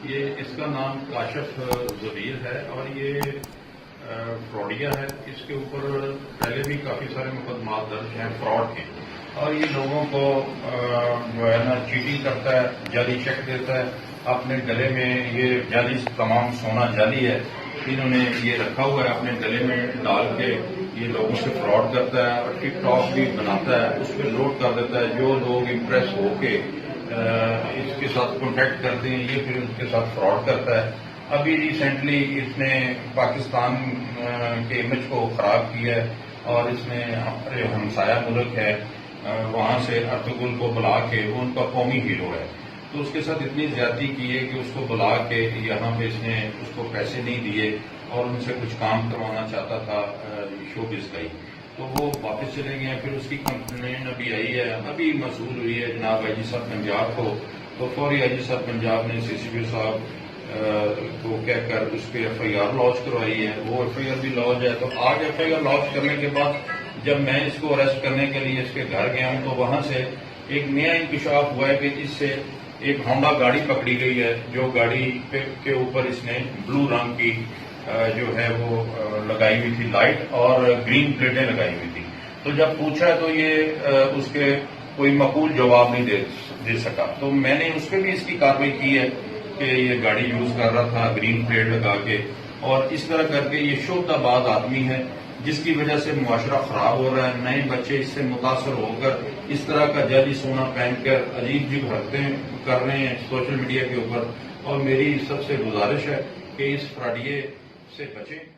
یہ اس کا نام کاشف زبیر ہے اور یہ فراڈیا ہے. اس کے اوپر پہلے بھی کافی سارے مقدمات درج ہیں فراڈ کے، اور یہ لوگوں کو جو ہے نا چیٹنگ کرتا ہے، جعلی چیک دیتا ہے. اپنے گلے میں یہ جعلی تمام سونا جعلی ہے، انہوں نے یہ رکھا ہوا ہے اپنے گلے میں ڈال کے. یہ لوگوں سے فراڈ کرتا ہے اور ٹک ٹاک بھی بناتا ہے، اس پہ لوڈ کر دیتا ہے. جو لوگ امپریس ہو کے اس کے ساتھ کانٹیکٹ کرتے ہیں یہ پھر ان کے ساتھ فراڈ کرتا ہے. ابھی ریسنٹلی اس نے پاکستان کے امیج کو خراب کیا ہے اور اس نے ہمارے ہمسایہ ملک ہے وہاں سے ارطغرل کو بلا کے، وہ ان کا قومی ہیرو ہے، تو اس کے ساتھ اتنی زیادتی کی ہے کہ اس کو بلا کے یہاں پہ اس نے اس کو پیسے نہیں دیے اور ان سے کچھ کام کروانا چاہتا تھا شوبز کا ہی، تو وہ واپس چلے گئے. پھر اس کی کمپلین ابھی آئی ہے، ابھی موصول ہوئی ہے جناب آئی جی صاحب پنجاب کو، تو فوری آئی جی صاحب پنجاب نے سی سی پی صاحب کو کہہ کر اس پہ ایف آئی آر لانچ کروائی ہے. وہ ایف آئی آر بھی لانچ ہے. تو آج ایف آئی آر لانچ کرنے کے بعد جب میں اس کو اریسٹ کرنے کے لیے اس کے گھر گیا ہوں تو وہاں سے ایک نیا انکشاف ہوا ہے کہ اس سے ایک ہونڈا گاڑی پکڑی گئی ہے، جو گاڑی کے اوپر اس نے بلو رنگ کی جو ہے وہ لگائی ہوئی تھی لائٹ اور گرین پلیٹیں لگائی ہوئی تھی. تو جب پوچھا تو یہ اس کے کوئی معقول جواب نہیں دے سکا. تو میں نے اس پہ بھی اس کی کارروائی کی ہے کہ یہ گاڑی یوز کر رہا تھا گرین پلیٹ لگا کے، اور اس طرح کر کے یہ شعبہ آباد آدمی ہے جس کی وجہ سے معاشرہ خراب ہو رہا ہے. نئے بچے اس سے متاثر ہو کر اس طرح کا جعلی سونا پہن کر عجیب عجیب حرکتیں کر رہے ہیں سوشل میڈیا کے اوپر، اور میری سب سے گزارش ہے کہ اس فراڈیے سے بچیں.